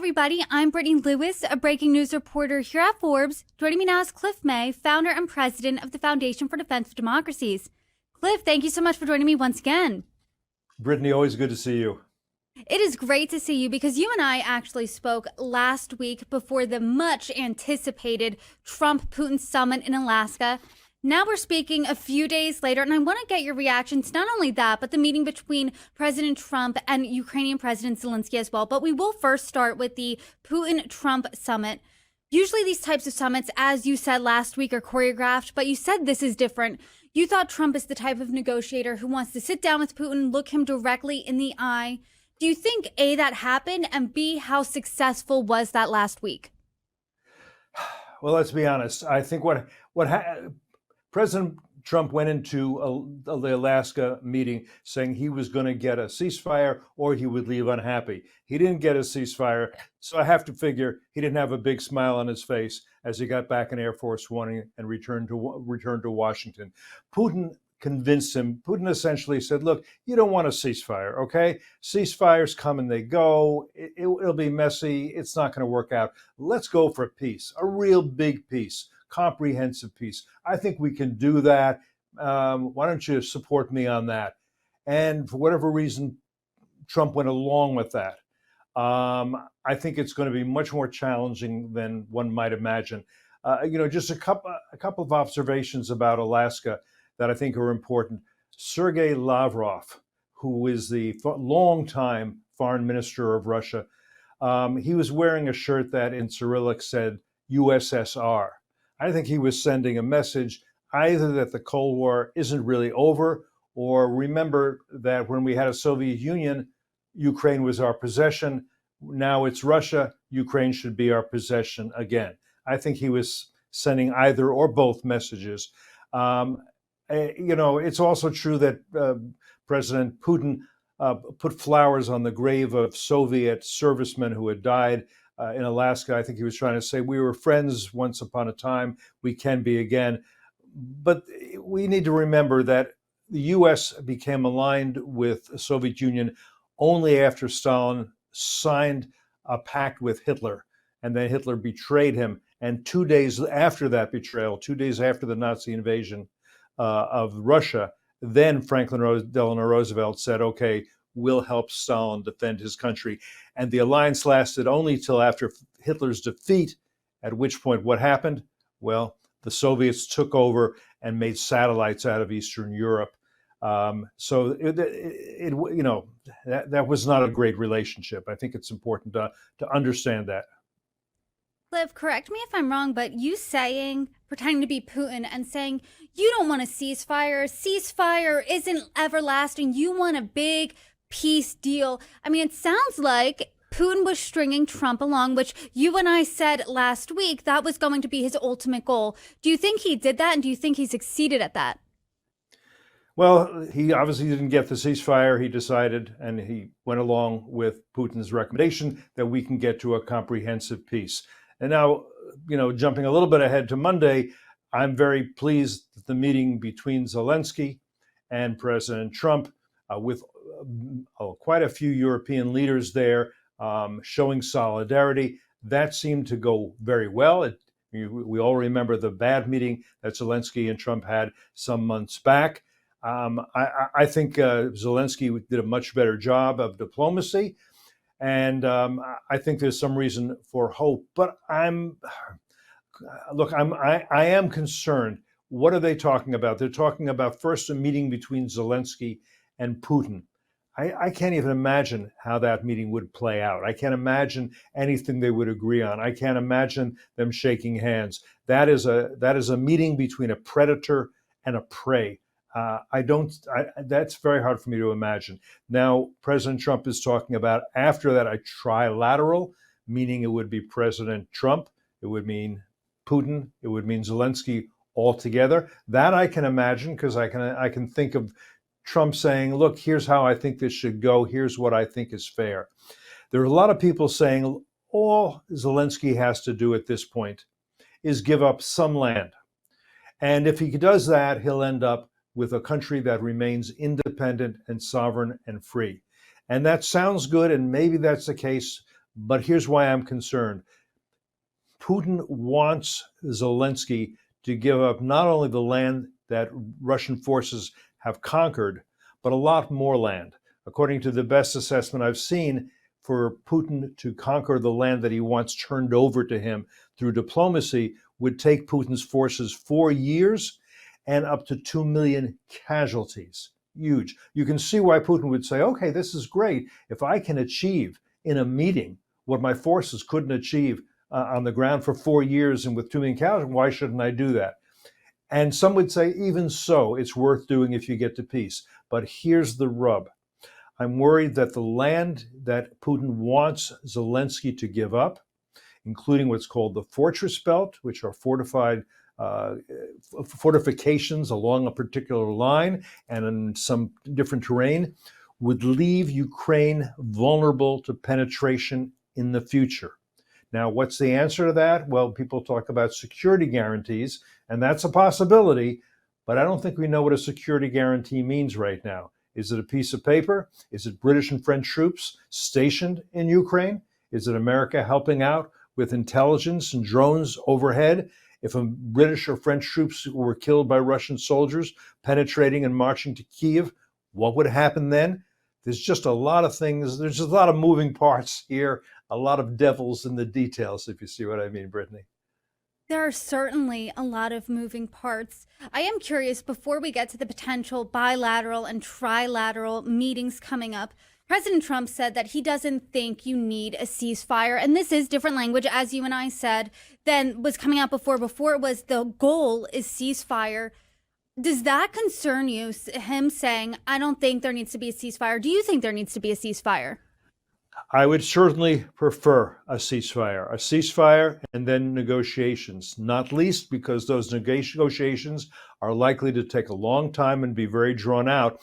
everybody. I'm Brittany Lewis, a breaking news reporter here at Forbes. Joining me now is Cliff May, founder and president of the Foundation for Defense of Democracies. Cliff, thank you so much for joining me once again. Brittany, always good to see you. It is great to see you because you and I actually spoke last week before the much anticipated Trump-Putin summit in Alaska. Now we're speaking a few days later, and I want to get your reaction to not only that, but the meeting between President Trump and Ukrainian President Zelensky as well. But we will first start with the Putin-Trump summit. Usually these types of summits, as you said last week, are choreographed, but you said this is different. You thought Trump is the type of negotiator who wants to sit down with Putin, look him directly in the eye. Do you think, A, that happened, and B, how successful was that last week? Well, let's be honest. I think President Trump went into the Alaska meeting saying he was going to get a ceasefire or he would leave unhappy. He didn't get a ceasefire, so I have to figure he didn't have a big smile on his face as he got back in Air Force One and returned to Washington. Putin convinced him. Putin essentially said, look, you don't want a ceasefire, okay? Ceasefires come and they go. It'll be messy. It's not going to work out. Let's go for peace, a real big peace. Comprehensive peace. I think we can do that. Why don't you support me on that? And for whatever reason, Trump went along with that. I think it's going to be much more challenging than one might imagine. Just a couple of observations about Alaska that I think are important. Sergei Lavrov, who is the longtime foreign minister of Russia, he was wearing a shirt that in Cyrillic said USSR. I think he was sending a message either that the Cold War isn't really over, or remember that when we had a Soviet Union, Ukraine was our possession. Now it's Russia. Ukraine should be our possession again. I think he was sending either or both messages. It's also true that President Putin put flowers on the grave of Soviet servicemen who had died in Alaska. I think he was trying to say we were friends once upon a time. We can be again. But we need to remember that the U.S. became aligned with the Soviet Union only after Stalin signed a pact with Hitler, and then Hitler betrayed him. And 2 days after that betrayal, 2 days after the Nazi invasion of Russia, then Franklin Delano Roosevelt said, okay, we'll help Stalin defend his country. And the alliance lasted only till after Hitler's defeat, at which point what happened? Well, the Soviets took over and made satellites out of Eastern Europe. So that was not a great relationship. I think it's important to understand that. Liv, correct me if I'm wrong, but you pretending to be Putin and saying you don't want a ceasefire. Ceasefire isn't everlasting. You want a big peace deal. I mean, it sounds like Putin was stringing Trump along, which you and I said last week that was going to be his ultimate goal. Do you think he did that, and do you think he succeeded at that? Well, he obviously didn't get the ceasefire. He decided, and he went along with Putin's recommendation that we can get to a comprehensive peace. And now, jumping a little bit ahead to Monday, I'm very pleased that the meeting between Zelensky and President Trump, with quite a few European leaders there showing solidarity, that seemed to go very well. We all remember the bad meeting that Zelensky and Trump had some months back. I think Zelensky did a much better job of diplomacy, and I think there's some reason for hope. But I am concerned. What are they talking about? They're talking about first a meeting between Zelensky and Putin. I can't even imagine how that meeting would play out. I can't imagine anything they would agree on. I can't imagine them shaking hands. That is a meeting between a predator and a prey. That's very hard for me to imagine. Now, President Trump is talking about after that a trilateral, meaning it would be President Trump, it would mean Putin, it would mean Zelensky all together. That I can imagine because I can think of Trump saying, look, here's how I think this should go. Here's what I think is fair. There are a lot of people saying all Zelensky has to do at this point is give up some land. And if he does that, he'll end up with a country that remains independent and sovereign and free. And that sounds good, and maybe that's the case, But here's why I'm concerned. Putin wants Zelensky to give up not only the land that Russian forces have conquered, but a lot more land. According to the best assessment I've seen, for Putin to conquer the land that he wants turned over to him through diplomacy would take Putin's forces 4 years and up to 2 million casualties. Huge. You can see why Putin would say, okay, this is great. If I can achieve in a meeting what my forces couldn't achieve on the ground for 4 years and with 2 million casualties, why shouldn't I do that? And some would say, even so, it's worth doing if you get to peace. But here's the rub. I'm worried that the land that Putin wants Zelensky to give up, including what's called the fortress belt, which are fortifications along a particular line and in some different terrain, would leave Ukraine vulnerable to penetration in the future. Now, what's the answer to that? Well, people talk about security guarantees, and that's a possibility, but I don't think we know what a security guarantee means right now. Is it a piece of paper? Is it British and French troops stationed in Ukraine? Is it America helping out with intelligence and drones overhead? If British or French troops were killed by Russian soldiers penetrating and marching to Kiev, what would happen then? There's just a lot of things. There's just a lot of moving parts here, a lot of devils in the details, if you see what I mean, Brittany. There are certainly a lot of moving parts. I am curious, before we get to the potential bilateral and trilateral meetings coming up, President Trump said that he doesn't think you need a ceasefire. And this is different language, as you and I said, than was coming out before. Before it was the goal is ceasefire. Does that concern you, him saying, I don't think there needs to be a ceasefire? Do you think there needs to be a ceasefire? I would certainly prefer a ceasefire and then negotiations, not least because those negotiations are likely to take a long time and be very drawn out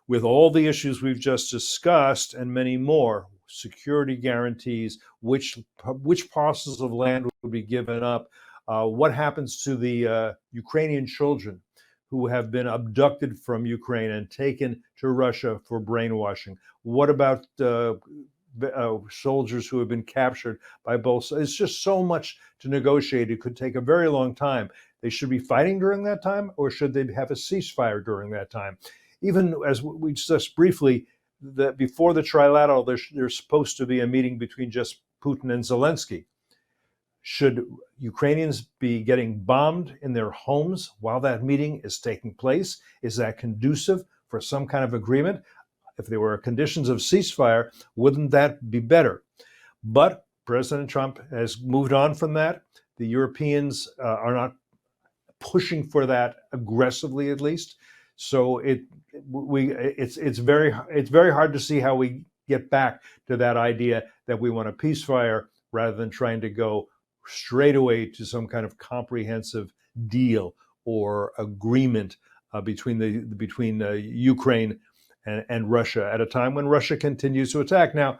with all the issues we've just discussed and many more. Security guarantees, which parcels of land would be given up, what happens to the Ukrainian children who have been abducted from Ukraine and taken to Russia for brainwashing? What about soldiers who have been captured by both sides? It's just so much to negotiate. It could take a very long time. They should be fighting during that time, or should they have a ceasefire during that time? Even as we discussed briefly, that before the trilateral, there's supposed to be a meeting between just Putin and Zelensky. Should Ukrainians be getting bombed in their homes while that meeting is taking place? Is that conducive for some kind of agreement? If there were conditions of ceasefire, wouldn't that be better? But President Trump has moved on from that. The Europeans are not pushing for that aggressively, at least. So it's very hard to see how we get back to that idea that we want a ceasefire rather than trying to go straight away to some kind of comprehensive deal or agreement between Ukraine and Russia at a time when Russia continues to attack. Now,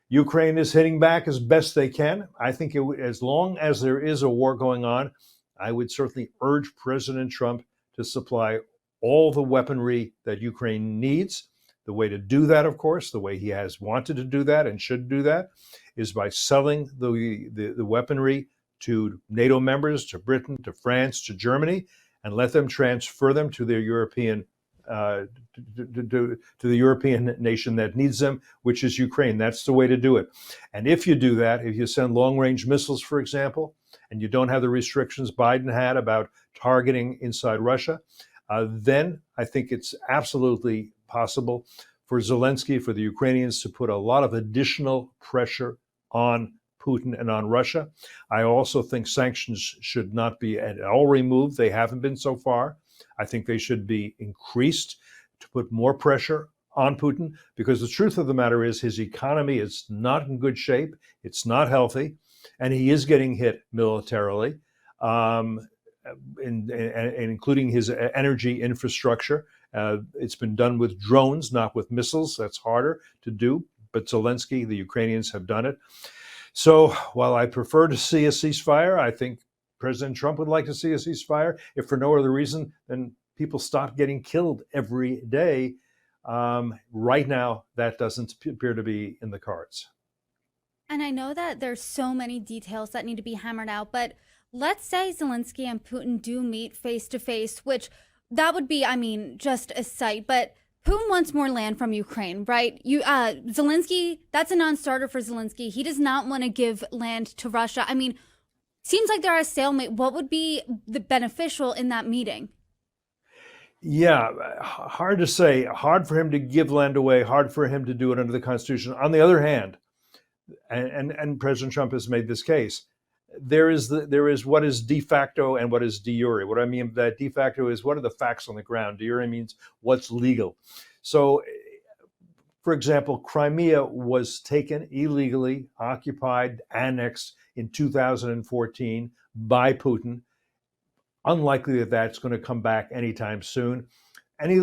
Ukraine is hitting back as best they can. I think as long as there is a war going on, I would certainly urge President Trump to supply all the weaponry that Ukraine needs. The way to do that, of course, the way he has wanted to do that and should do that, is by selling the weaponry to NATO members, to Britain, to France, to Germany, and let them transfer them to their European to the European nation that needs them, which is Ukraine. That's the way to do it. And if you do that, if you send long-range missiles, for example, and you don't have the restrictions Biden had about targeting inside Russia, then I think it's absolutely possible for Zelensky, for the Ukrainians, to put a lot of additional pressure on Putin and on Russia. I also think sanctions should not be at all removed. They haven't been so far. I think they should be increased to put more pressure on Putin, because the truth of the matter is his economy is not in good shape. It's not healthy, and he is getting hit militarily, including his energy infrastructure. It's been done with drones, not with missiles. That's harder to do, but Zelensky, the Ukrainians have done it. So while I prefer to see a ceasefire, I think President Trump would like to see a ceasefire, if for no other reason than people stop getting killed every day. Right now, that doesn't appear to be in the cards. And I know that there's so many details that need to be hammered out, but let's say Zelensky and Putin do meet face to face, which that would be, I mean, just a sight. But Putin wants more land from Ukraine, right? Zelensky, that's a non-starter for Zelensky. He does not want to give land to Russia. I mean, seems like they're at a stalemate. What would be the beneficial in that meeting? Yeah, hard to say. Hard for him to give land away. Hard for him to do it under the Constitution. On the other hand, and President Trump has made this case. There is what is de facto and what is de jure. What I mean by that, de facto is what are the facts on the ground. De jure means what's legal. So, for example, Crimea was taken illegally, occupied, annexed in 2014 by Putin. Unlikely that that's going to come back anytime soon. Any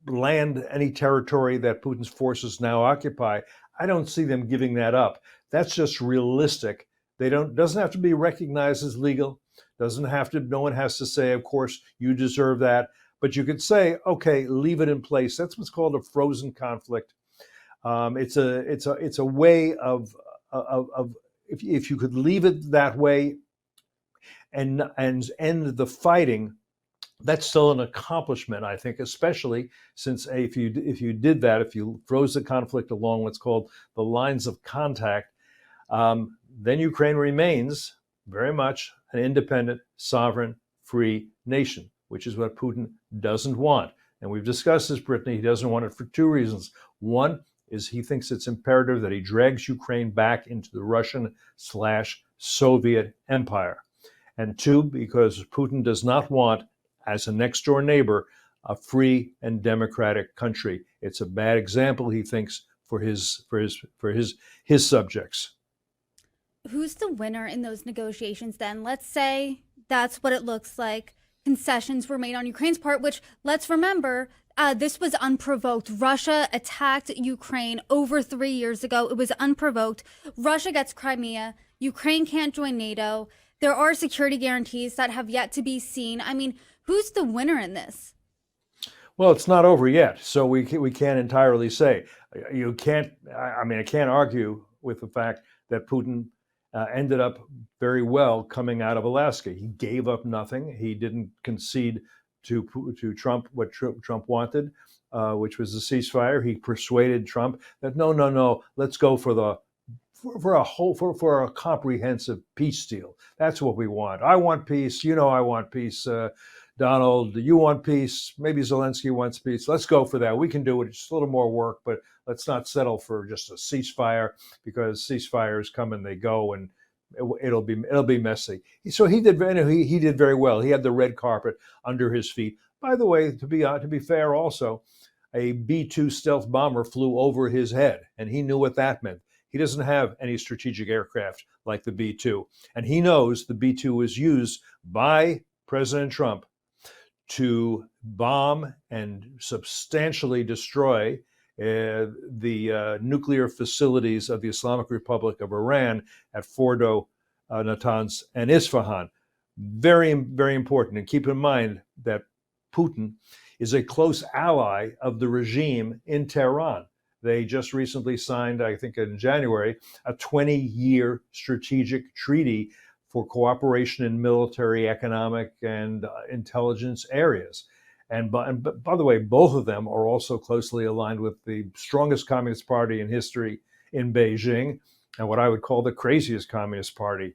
land, any territory that Putin's forces now occupy, I don't see them giving that up. That's just realistic. Doesn't have to be recognized as legal. Doesn't have to. No one has to say, of course, you deserve that. But you could say, okay, leave it in place. That's what's called a frozen conflict. It's a way of if you could leave it that way and end the fighting, that's still an accomplishment, I think, especially since if you did that, if you froze the conflict along what's called the lines of contact, then Ukraine remains very much an independent, sovereign, free nation, which is what Putin doesn't want. And we've discussed this, Brittany. He doesn't want it for two reasons. One is he thinks it's imperative that he drags Ukraine back into the Russian/Soviet empire. And two, because Putin does not want, as a next door neighbor, a free and democratic country. It's a bad example, he thinks, for his subjects. Who's the winner in those negotiations then? Let's say that's what it looks like. Concessions were made on Ukraine's part, which, let's remember, this was unprovoked. Russia attacked Ukraine over 3 years ago. It was unprovoked. Russia gets Crimea. Ukraine can't join NATO. There are security guarantees that have yet to be seen. I mean, who's the winner in this? Well, it's not over yet, so we can't entirely say. You can't. I mean, I can't argue with the fact that Putin ended up very well coming out of Alaska. He gave up nothing. He didn't concede to Trump what Trump wanted, which was a ceasefire. He persuaded Trump that no, let's go for a comprehensive peace deal. That's what we want. I want peace. I want peace. Donald, you want peace? Maybe Zelensky wants peace. Let's go for that. We can do it. It's a little more work, but let's not settle for just a ceasefire, because ceasefires come and they go, and it'll be messy. So he did very well. He had the red carpet under his feet. By the way, to be fair, also, a B-2 stealth bomber flew over his head, and he knew what that meant. He doesn't have any strategic aircraft like the B-2, and he knows the B-2 was used by President Trump to bomb and substantially destroy the nuclear facilities of the Islamic Republic of Iran at Fordo, Natanz, and Isfahan. Very, very important. And keep in mind that Putin is a close ally of the regime in Tehran. They just recently signed, I think in January, a 20-year strategic treaty for cooperation in military, economic, and intelligence areas. And by the way, both of them are also closely aligned with the strongest communist party in history in Beijing, and what I would call the craziest communist party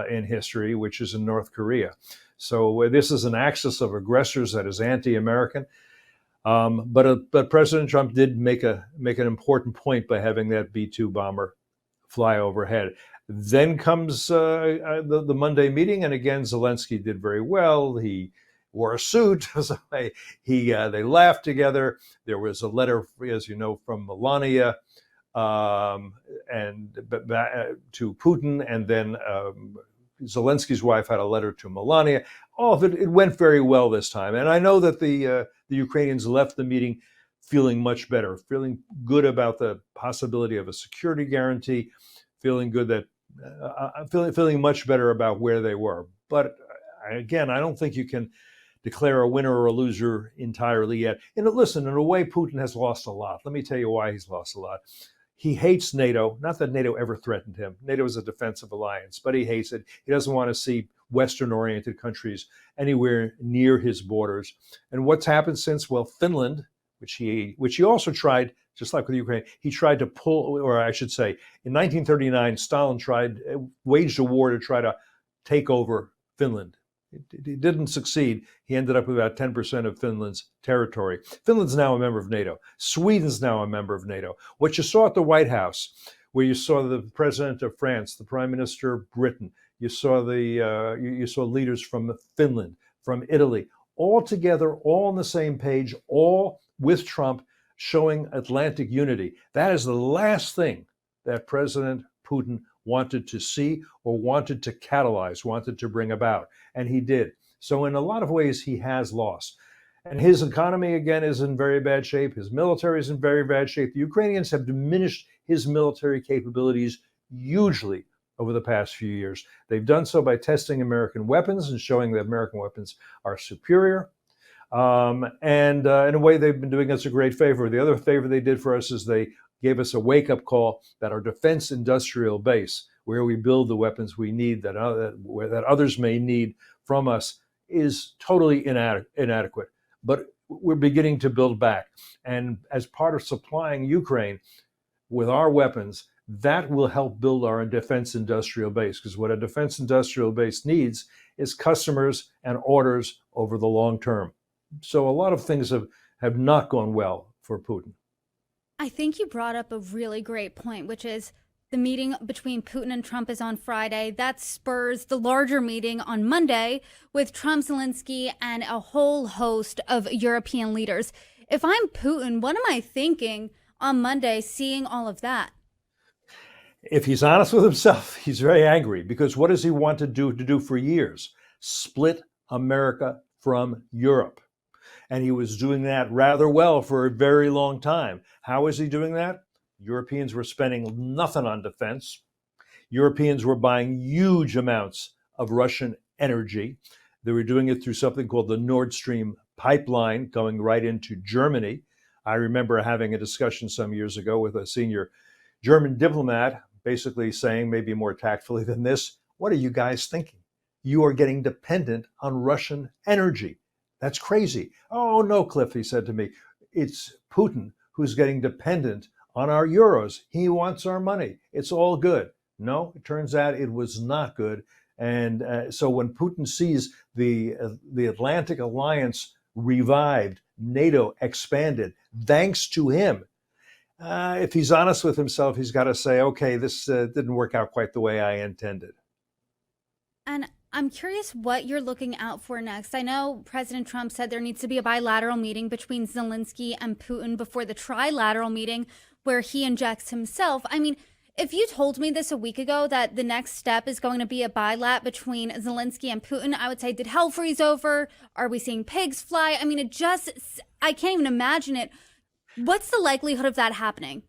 in history, which is in North Korea. So this is an axis of aggressors that is anti-American. But President Trump did make an important point by having that B-2 bomber fly overhead. Then comes the Monday meeting, and again, Zelensky did very well. He wore a suit. They laughed together. There was a letter, as you know, from Melania and to Putin, and then Zelensky's wife had a letter to Melania. All of it went very well this time, and I know that the Ukrainians left the meeting feeling much better, feeling good about the possibility of a security guarantee, feeling good that feeling much better about where they were. But again, I don't think you can declare a winner or a loser entirely yet. And listen, in a way, Putin has lost a lot. Let me tell you why he's lost a lot. He hates NATO. Not that NATO ever threatened him. NATO is a defensive alliance, but he hates it. He doesn't want to see Western-oriented countries anywhere near his borders. And what's happened since? Well, Finland, which he also tried, just like with Ukraine, he tried to pull, or I should say, in 1939, Stalin waged a war to try to take over Finland. It didn't succeed. He ended up with about 10% of Finland's territory. Finland's now a member of NATO. Sweden's now a member of NATO. What you saw at the White House, where you saw the president of France, the prime minister of Britain, you saw you saw leaders from Finland, from Italy, all together, all on the same page, all with Trump, showing Atlantic unity. That is the last thing that President Putin wanted to see or wanted to catalyze, wanted to bring about, and he did. So in a lot of ways, he has lost. And his economy, again, is in very bad shape. His military is in very bad shape. The Ukrainians have diminished his military capabilities hugely over the past few years. They've done so by testing American weapons and showing that American weapons are superior. And in a way, they've been doing us a great favor. The other favor they did for us is they gave us a wake-up call that our defense industrial base, where we build the weapons we need that others may need from us, is totally inadequate. But we're beginning to build back. And as part of supplying Ukraine with our weapons, that will help build our defense industrial base, because what a defense industrial base needs is customers and orders over the long term. So a lot of things have not gone well for Putin. I think you brought up a really great point, which is the meeting between Putin and Trump is on Friday. That spurs the larger meeting on Monday with Trump, Zelensky, and a whole host of European leaders. If I'm Putin, what am I thinking on Monday seeing all of that? If he's honest with himself, he's very angry, because what does he want to do for years? Split America from Europe. And he was doing that rather well for a very long time. How is he doing that? Europeans were spending nothing on defense. Europeans were buying huge amounts of Russian energy. They were doing it through something called the Nord Stream pipeline going right into Germany. I remember having a discussion some years ago with a senior German diplomat, basically saying, maybe more tactfully than this, what are you guys thinking? You are getting dependent on Russian energy. That's crazy. Oh, no, Cliff, he said to me, it's Putin who's getting dependent on our euros. He wants our money. It's all good. No, it turns out it was not good. And so when Putin sees the Atlantic Alliance revived, NATO expanded, thanks to him, if he's honest with himself, he's got to say, okay, this didn't work out quite the way I intended. And I'm curious what you're looking out for next. I know President Trump said there needs to be a bilateral meeting between Zelensky and Putin before the trilateral meeting where he injects himself. I mean, if you told me this a week ago that the next step is going to be a bilat between Zelensky and Putin, I would say, did hell freeze over? Are we seeing pigs fly? I mean, I can't even imagine it. What's the likelihood of that happening?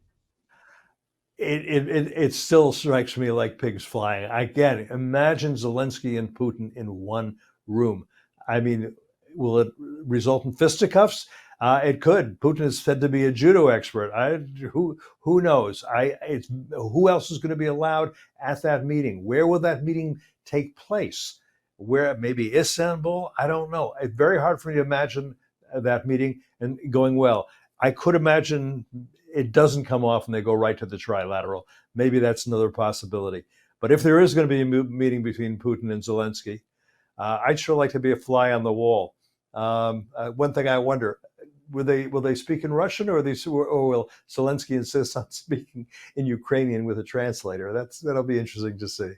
It still strikes me like pigs flying. Again, imagine Zelensky and Putin in one room. I mean, will it result in fisticuffs? It could. Putin is said to be a judo expert. Who knows? Who else is going to be allowed at that meeting? Where will that meeting take place? Where, maybe Istanbul? I don't know. It's very hard for me to imagine that meeting and going well. I could imagine it doesn't come off and they go right to the trilateral. Maybe that's another possibility. But if there is going to be a meeting between Putin and Zelensky, I'd sure like to be a fly on the wall. One thing I wonder, will they speak in Russian, or will Zelensky insist on speaking in Ukrainian with a translator? That'll be interesting to see.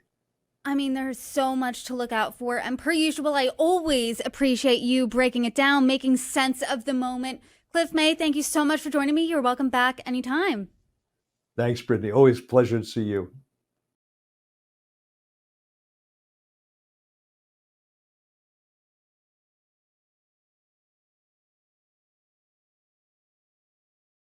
I mean, there's so much to look out for. And per usual, I always appreciate you breaking it down, making sense of the moment. Cliff May, thank you so much for joining me. You're welcome back anytime. Thanks, Brittany. Always a pleasure to see you.